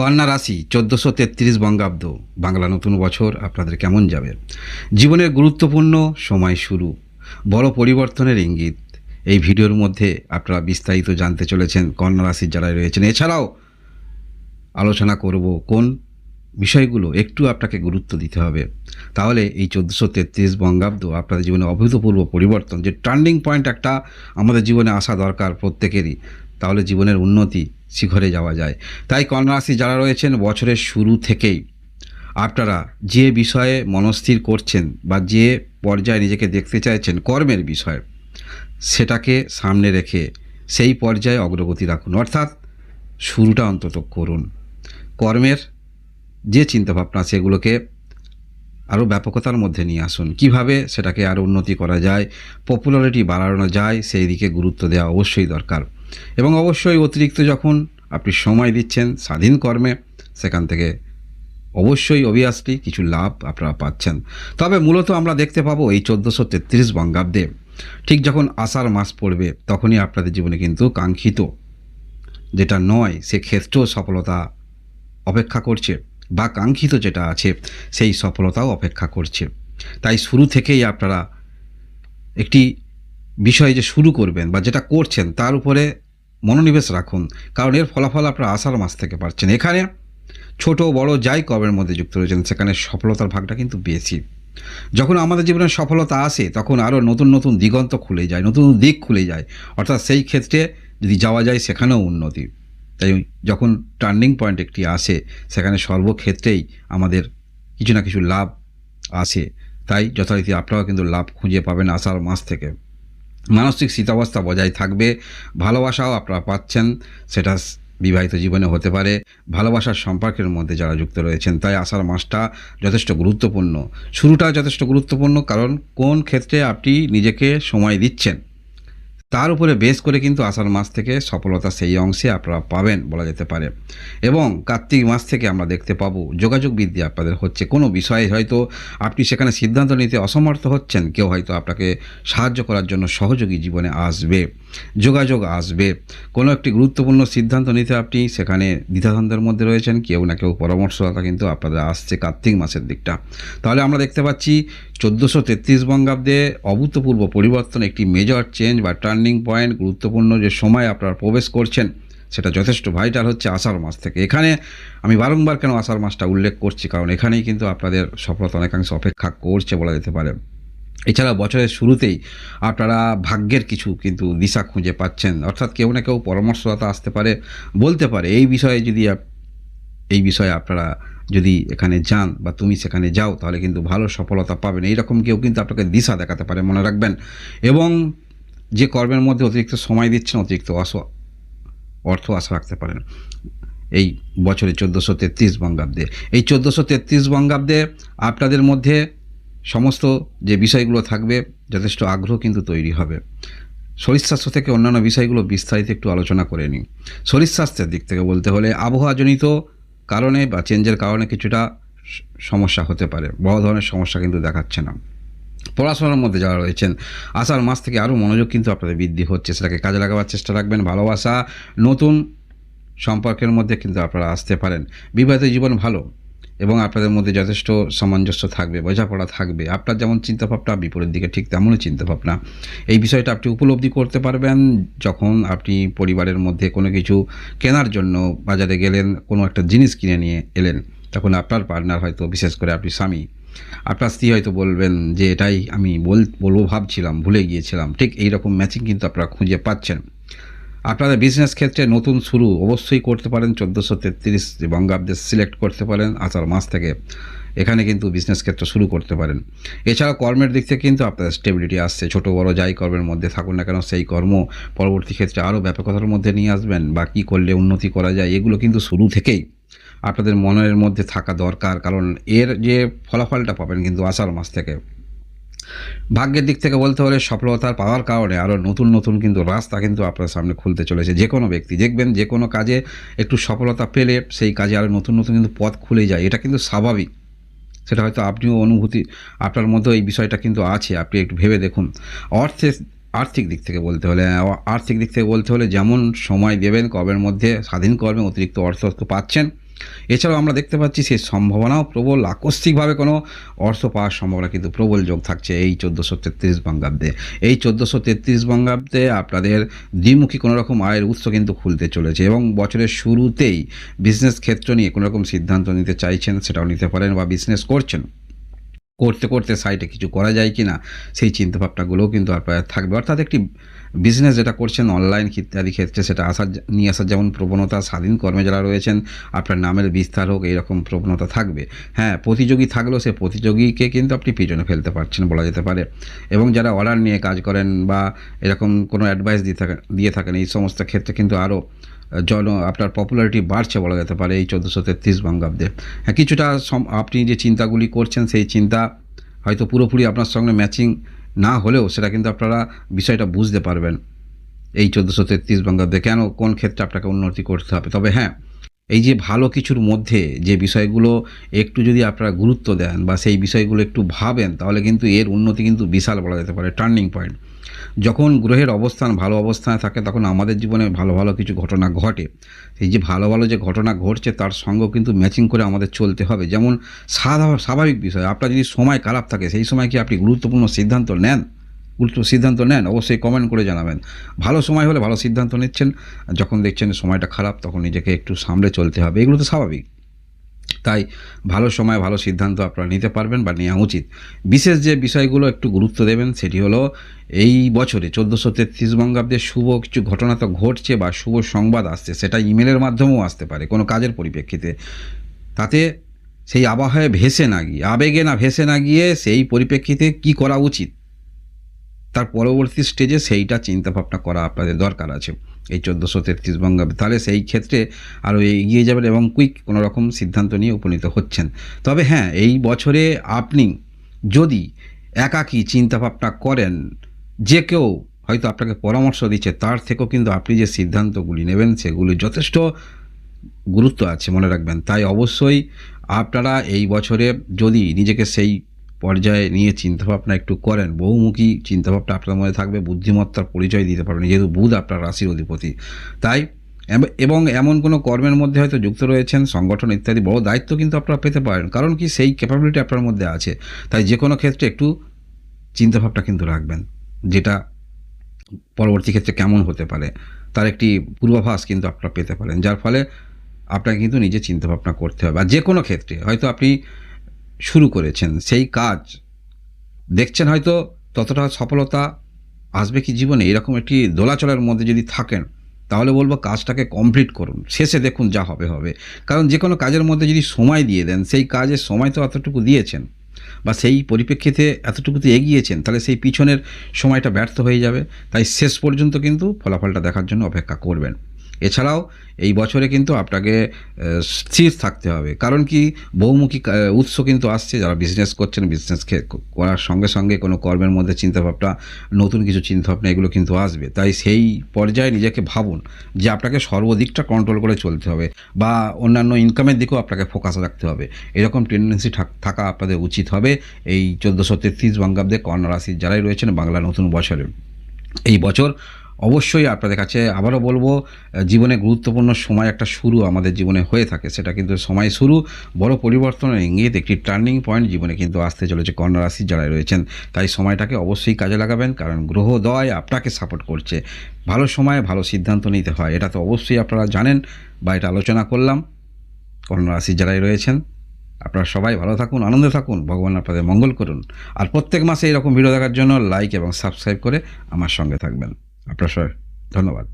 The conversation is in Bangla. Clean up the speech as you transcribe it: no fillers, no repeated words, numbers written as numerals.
কন্যা রাশি 1433 বঙ্গাব্দ বাংলা নতুন বছর আপনাদের কেমন যাবে? জীবনের গুরুত্বপূর্ণ সময় শুরু, বড় পরিবর্তনের ইঙ্গিত। এই ভিডিওর মধ্যে আপনারা বিস্তারিত জানতে চলেছেন কন্যা রাশির যারা রয়েছেন। এছাড়াও আলোচনা করব কোন বিষয়গুলো একটু আপনাকে গুরুত্ব দিতে হবে, তাহলে এই 1433 বঙ্গাব্দ আপনাদের জীবনে অভূতপূর্ব পরিবর্তন, যে টার্নিং পয়েন্ট একটা আমাদের জীবনে আসা দরকার প্রত্যেকেরই, তাহলে জীবনের উন্নতি শিখরে যাওয়া যায়। তাই কন্যা রাশি যারা রয়েছেন, বছরের শুরু থেকেই আপনারা যে বিষয়ে মনস্থির করছেন বা যে পর্যায়ে নিজেকে দেখতে চাইছেন কর্মের বিষয়, সেটাকে সামনে রেখে সেই পর্যায়ে অগ্রগতি রাখুন, অর্থাৎ শুরুটা অন্তত করুন। কর্মের যে চিন্তাভাবনা সেগুলোকে আরও ব্যাপকতার মধ্যে নিয়ে আসুন। কিভাবে সেটাকে আরও উন্নতি করা যায়, পপুলারিটি বাড়ানো যায়, সেই দিকে গুরুত্ব দেওয়া অবশ্যই দরকার। এবং অবশ্যই অতিরিক্ত যখন আপনি সময় দিচ্ছেন স্বাধীন কর্মে, সেখান থেকে অবশ্যই অবভিয়াসলি কিছু লাভ আপনারা পাচ্ছেন। তবে মূলত আমরা দেখতে পাবো এই 1433 বঙ্গাব্দে ঠিক যখন আষাঢ় মাস পড়বে, তখনই আপনাদের জীবনে কিন্তু কাঙ্ক্ষিত যেটা নয় সে ক্ষেত্রেও সফলতা অপেক্ষা করছে, বা কাঙ্ক্ষিত যেটা আছে সেই সফলতাও অপেক্ষা করছে। তাই শুরু থেকেই আপনারা একটি বিষয় যে শুরু করবেন বা যেটা করছেন তার উপরে মনোনিবেশ রাখুন, কারণ এর ফলাফল আপনারা আষাঢ় মাস থেকে পাচ্ছেন। এখানে ছোট বড় যাই কর্মের মধ্যে যুক্ত রয়েছেন, সেখানে সফলতার ভাগটা কিন্তু বেশি। যখন আমাদের জীবনে সফলতা আসে, তখন আরও নতুন নতুন দিগন্ত খুলে যায়, নতুন দিক খুলে যায়, অর্থাৎ সেই ক্ষেত্রে যদি যাওয়া যায় সেখানেও উন্নতি। তাই যখন টার্নিং পয়েন্ট একটি আসে, সেখানে সর্বক্ষেত্রেই আমাদের কিছু না কিছু লাভ আসে। তাই যথারীতি আপনারাও কিন্তু লাভ খুঁজে পাবেন আষাঢ় মাস থেকে। মানসিক স্থিতাবস্থা বজায় থাকবে, ভালোবাসাও আপনারা পাচ্ছেন, সেটা বিবাহিত জীবনে হতে পারে, ভালোবাসার সম্পর্কের মধ্যে যারা যুক্ত রয়েছেন। তাই আষাঢ় মাসটা যথেষ্ট গুরুত্বপূর্ণ, শুরুটা যথেষ্ট গুরুত্বপূর্ণ, কারণ কোন ক্ষেত্রে আপনি নিজেকে সময় দিচ্ছেন তার উপরে বেস করে কিন্তু আষাঢ় মাস থেকে সফলতা সেই অংশে আপনারা পাবেন বলা যেতে পারে। এবং কার্তিক মাস থেকে আমরা দেখতে পাবো যোগাযোগ বৃদ্ধি আপনাদের হচ্ছে। কোনো বিষয়ে হয়তো আপনি সেখানে সিদ্ধান্ত নিতে অসমর্থ হচ্ছেন, কেউ হয়তো আপনাকে সাহায্য করার জন্য সহযোগী জীবনে আসবে, যোগাযোগ আসবে। কোনো একটি গুরুত্বপূর্ণ সিদ্ধান্ত নিতে আপনি সেখানে দ্বিধাদ্বন্দ্বের মধ্যে রয়েছেন, কেউ না কেউ পরামর্শদাতা কিন্তু আপনাদের আসছে কার্তিক মাসের দিকটা। তাহলে আমরা দেখতে পাচ্ছি 1433 বঙ্গাব্দে অভূতপূর্ব পরিবর্তন, একটি মেজর চেঞ্জ বা টার্নিং পয়েন্ট, গুরুত্বপূর্ণ যে সময় আপনারা প্রবেশ করছেন সেটা যথেষ্ট ভাইটাল হচ্ছে আষাঢ় মাস থেকে। এখানে আমি বারংবার কেন আষাঢ় মাসটা উল্লেখ করছি, কারণ এখানেই কিন্তু আপনাদের সফলতা অনেকাংশ অপেক্ষা করছে বলা যেতে পারে। এছাড়া বছরের শুরুতেই আপনারা ভাগ্যের কিছু কিন্তু দিশা খুঁজে পাচ্ছেন, অর্থাৎ কেউ না কেউ পরামর্শদাতা আসতে পারে, বলতে পারে এই বিষয়ে যদি এই বিষয়ে আপনারা যদি এখানে যান বা তুমি সেখানে যাও, তাহলে কিন্তু ভালো সফলতা পাবেন। এইরকম কেউ কিন্তু আপনাকে দিশা দেখাতে পারে, মনে রাখবেন। এবং যে কর্মের মধ্যে অতিরিক্ত সময় দিচ্ছেন, অতিরিক্ত অর্থ আশা রাখতে পারেন এই বছরে 1433 বঙ্গাব্দে। এই 1433 বঙ্গাব্দে আপনাদের মধ্যে সমস্ত যে বিষয়গুলো থাকবে, যথেষ্ট আগ্রহ কিন্তু তৈরি হবে। শরীর স্বাস্থ্য থেকে অন্যান্য বিষয়গুলো বিস্তারিত একটু আলোচনা করে নিই। শরীর স্বাস্থ্যের দিক থেকে বলতে হলে আবহাওয়াজনিত কারণে বা চেঞ্জের কারণে কিছুটা সমস্যা হতে পারে, বড় ধরনের সমস্যা কিন্তু দেখাচ্ছে না। পড়াশোনার মধ্যে যারা রয়েছেন, আষাঢ় মাস থেকে আরও মনোযোগ কিন্তু আপনাদের বৃদ্ধি হচ্ছে, সেটাকে কাজে লাগাবার চেষ্টা রাখবেন। ভালোবাসা, নতুন সম্পর্কের মধ্যে কিন্তু আপনারা আসতে পারেন। বিবাহিত জীবন ভালো এবং আপনাদের মধ্যে যথেষ্ট সামঞ্জস্য থাকবে, বোঝাপড়া থাকবে। আপনার যেমন চিন্তাভাবনা বিপরীত দিকে ঠিক তেমনই চিন্তাভাবনা। এই বিষয়টা আপনি উপলব্ধি করতে পারবেন যখন আপনি পরিবারের মধ্যে কোনো কিছু কেনার জন্য বাজারে গেলেন, কোনো একটা জিনিস কিনে নিয়ে এলেন, তখন আপনার পার্টনার হয়তো, বিশেষ করে আপনি স্বামী, আপনার স্ত্রী হয়তো বলবেন যে এটাই আমি বলবো ভাবছিলাম, ভুলে গিয়েছিলাম। ঠিক এই রকম ম্যাচিং কিন্তু আপনারা খুঁজে পাচ্ছেন। আপনাদের বিজনেস ক্ষেত্রে নতুন শুরু অবশ্যই করতে পারেন। 1433 বঙ্গাব্দে সিলেক্ট করতে পারেন আষাঢ় মাস থেকে, এখানে কিন্তু বিজনেস ক্ষেত্র শুরু করতে পারেন। এছাড়া কর্মের দিক থেকে কিন্তু আপনাদের স্টেবিলিটি আসছে। ছোট বড় যাই কর্মের মধ্যে থাকুন না কেন, সেই কর্ম পরবর্তী ক্ষেত্রে আরও ব্যাপকতার মধ্যে নিয়ে আসবেন, বা কী করলে উন্নতি করা যায়, এগুলো কিন্তু শুরু থেকেই আপনাদের মনের মধ্যে থাকা দরকার, কারণ এর যে ফলাফলটা পাবেন কিন্তু আষাঢ় মাস থেকে। ভাগ্যের দিক থেকে বলতে হলে সফলতার পাওয়ার কারণে আরও নতুন নতুন কিন্তু রাস্তা কিন্তু আপনার সামনে খুলতে চলেছে। যে কোনো ব্যক্তি দেখবেন, যে কোনো কাজে একটু সফলতা পেলে সেই কাজে আরও নতুন নতুন কিন্তু পথ খুলে যায়, এটা কিন্তু স্বাভাবিক। সেটা হয়তো আপনিও অনুভূতি, আপনার মধ্যে এই বিষয়টা কিন্তু আছে, আপনি একটু ভেবে দেখুন। অর্থের আর্থিক দিক থেকে বলতে হলে যেমন সময় দেবেন কর্মের মধ্যে স্বাধীন কর্মে অতিরিক্ত অর্থ পাচ্ছেন। এছাড়াও আমরা দেখতে পাচ্ছি সেই সম্ভাবনাও প্রবল, আকস্মিকভাবে কোনো অর্থ পাওয়ার সম্ভাবনা কিন্তু প্রবল যোগ থাকছে এই 1433 বঙ্গাব্দে। এই 1433 বঙ্গাব্দে আপনাদের দ্বিমুখী কোনো রকম আয়ের উৎস কিন্তু খুলতে চলেছে, এবং বছরের শুরুতেই বিজনেস ক্ষেত্র নিয়ে কোনো রকম সিদ্ধান্ত নিতে চাইছেন সেটাও নিতে পারেন, বা বিজনেস করতে করতে সাইটে কিছু করা যায় কি না সেই চিন্তাভাবনাগুলোও কিন্তু আপনার থাকবে। অর্থাৎ একটি বিজনেস যেটা করছেন অনলাইন ইত্যাদি ক্ষেত্রে সেটা নিয়ে আসার যেমন প্রবণতা, স্বাধীন কর্মে যারা রয়েছেন আপনার নামের বিস্তার হোক এইরকম প্রবণতা থাকবে। হ্যাঁ, প্রতিযোগী থাকলেও সে প্রতিযোগীকে কিন্তু আপনি পিছনে ফেলতে পারছেন বলা যেতে পারে। এবং যারা অর্ডার নিয়ে কাজ করেন বা এরকম কোনো অ্যাডভাইস দিয়ে থাকেন এই সমস্ত ক্ষেত্রে কিন্তু আরও আপনার পপুলারিটি বাড়ছে বলা যেতে পারে এই 1433 বঙ্গাব্দে। হ্যাঁ, কিছুটা আপনি যে চিন্তাগুলি করছেন সেই চিন্তা হয়তো পুরোপুরি আপনার সঙ্গে ম্যাচিং না হলেও সেটা কিন্তু আপনারা বিষয়টা বুঝতে পারবেন এই 1433 বঙ্গাব্দে কেন কোন ক্ষেত্রে আপনাকে উন্নতি করতে হবে। তবে হ্যাঁ, এই যে ভালো কিছুর মধ্যে যে বিষয়গুলো একটু যদি আপনারা গুরুত্ব দেন বা সেই বিষয়গুলো একটু ভাবেন তাহলে কিন্তু এর উন্নতি কিন্তু বিশাল বলা যেতে পারে, টার্নিং পয়েন্ট। যখন গ্রহের অবস্থান ভালো অবস্থানে থাকে তখন আমাদের জীবনে ভালো ভালো কিছু ঘটনা ঘটে। সেই যে ভালো ভালো যে ঘটনা ঘটছে তার সঙ্গেও কিন্তু ম্যাচিং করে আমাদের চলতে হবে। যেমন স্বাভাবিক বিষয়, আপনার যদি সময় খারাপ থাকে সেই সময় কি আপনি গুরুত্বপূর্ণ সিদ্ধান্ত নেন অবশ্যই কমেন্ট করে জানাবেন। ভালো সময় হলে ভালো সিদ্ধান্ত নিচ্ছেন, যখন দেখছেন সময়টা খারাপ তখন নিজেকে একটু সামলে চলতে হবে, এগুলো তো স্বাভাবিক। তাই ভালো সময় ভালো সিদ্ধান্ত আপনারা নিতে পারবেন বা নেওয়া উচিত। বিশেষ যে বিষয়গুলো একটু গুরুত্ব দেবেন সেটি হলো এই বছরে 1433 বঙ্গাব্দে শুভ কিছু ঘটনা তো ঘটছে বা শুভ সংবাদ আসছে, সেটা ইমেলের মাধ্যমেও আসতে পারে কোনো কাজের পরিপ্রেক্ষিতে। তাতে সেই আবহাওয়ায় আবেগে ভেসে না গিয়ে সেই পরিপ্রেক্ষিতে কি করা উচিত তার পরবর্তী স্টেজে সেইটা চিন্তাভাবনা করা আপনাদের দরকার আছে এই 1433 বঙ্গাব্দে। তাহলে সেই ক্ষেত্রে আরও এগিয়ে যাবেন এবং কুইক কোনো রকম সিদ্ধান্ত নিয়ে উপনীত হচ্ছেন। তবে হ্যাঁ, এই বছরে আপনি যদি একাকী চিন্তাভাবনা করেন, যে কেউ হয়তো আপনাকে পরামর্শ দিচ্ছে তার থেকেও কিন্তু আপনি যে সিদ্ধান্তগুলি নেবেন সেগুলি যথেষ্ট গুরুত্ব আছে মনে রাখবেন। তাই অবশ্যই আপনারা এই বছরে যদি নিজেকে সেই পর্যায়ে নিয়ে চিন্তাভাবনা একটু করেন, বহুমুখী চিন্তাভাবনা আপনার মধ্যে থাকবে, বুদ্ধিমত্তার পরিচয় দিতে পারবেন যেহেতু বুধ আপনার রাশির অধিপতি। তাই এবং এমন কোনো কর্মের মধ্যে হয়তো যুক্ত রয়েছেন, সংগঠন ইত্যাদি বড় দায়িত্ব কিন্তু আপনারা পেতে পারেন, কারণ কি সেই ক্যাপাবিলিটি আপনার মধ্যে আছে। তাই যে কোনো ক্ষেত্রে একটু চিন্তাভাবনা কিন্তু রাখবেন, যেটা পরবর্তী ক্ষেত্রে কেমন হতে পারে তার একটি পূর্বাভাস কিন্তু আপনারা পেতে পারেন, যার ফলে আপনাকে কিন্তু নিজে চিন্তাভাবনা করতে হবে। আর যে কোনো ক্ষেত্রে হয়তো আপনি শুরু করেছেন সেই কাজ দেখছেন হয়তো ততটা সফলতা আসবে কি জীবনে, এরকম একটি দোলাচলের মধ্যে যদি থাকেন তাহলে বলবো কাজটাকে কমপ্লিট করুন, শেষে দেখুন যা হবে। কারণ যে কোনো কাজের মধ্যে যদি সময় দিয়ে দেন সেই কাজের সময় তো এতটুকু দিয়েছেন বা সেই পরিপ্রেক্ষিতে এতটুকুতে এগিয়েছেন, তাহলে সেই পিছনের সময়টা ব্যর্থ হয়ে যাবে। তাই শেষ পর্যন্ত কিন্তু ফলাফলটা দেখার জন্য অপেক্ষা করবেন। এছাড়াও এই বছরে কিন্তু আপনাকে স্থির থাকতে হবে, কারণ কি বহুমুখী উৎস কিন্তু আসছে। যারা বিজনেস করছেন, বিজনেস করার সঙ্গে সঙ্গে কোনো কর্মের মধ্যে চিন্তাভাবনা, নতুন কিছু চিন্তাভাবনা এগুলো কিন্তু আসবে। তাই সেই পর্যায়ে নিজেকে ভাবুন যে আপনাকে সর্বদিকটা কন্ট্রোল করে চলতে হবে বা অন্যান্য ইনকামের দিকেও আপনাকে ফোকাস রাখতে হবে, এরকম টেন্ডেন্সি থাকা আপনাদের উচিত হবে এই 1433 বঙ্গাব্দে কন্যা রাশির যারাই রয়েছেন বাংলা নতুন বছরে। এই বছর অবশ্যই আপনাদের কাছে আবারও বলবো, জীবনে গুরুত্বপূর্ণ সময় একটা শুরু আমাদের জীবনে হয়ে থাকে, সেটা কিন্তু সময় শুরু বড় পরিবর্তনের ইঙ্গিত, একটি টার্নিং পয়েন্ট জীবনে কিন্তু আসতে চলেছে কন্যা রাশির যারা রয়েছেন। তাই সময়টাকে অবশ্যই কাজে লাগাবেন, কারণ গ্রহদ্বয় আপনাকে সাপোর্ট করছে। ভালো সময়ে ভালো সিদ্ধান্ত নিতে হয়, এটা তো অবশ্যই আপনারা জানেন বা এটা আলোচনা করলাম। কন্যা রাশির যারাই রয়েছেন আপনারা সবাই ভালো থাকুন, আনন্দে থাকুন, ভগবান আপনাদের মঙ্গল করুন। আর প্রত্যেক মাসে এরকম ভিডিও দেখার জন্য লাইক এবং সাবস্ক্রাইব করে আমার সঙ্গে থাকবেন। আপনার সবাই ধন্যবাদ।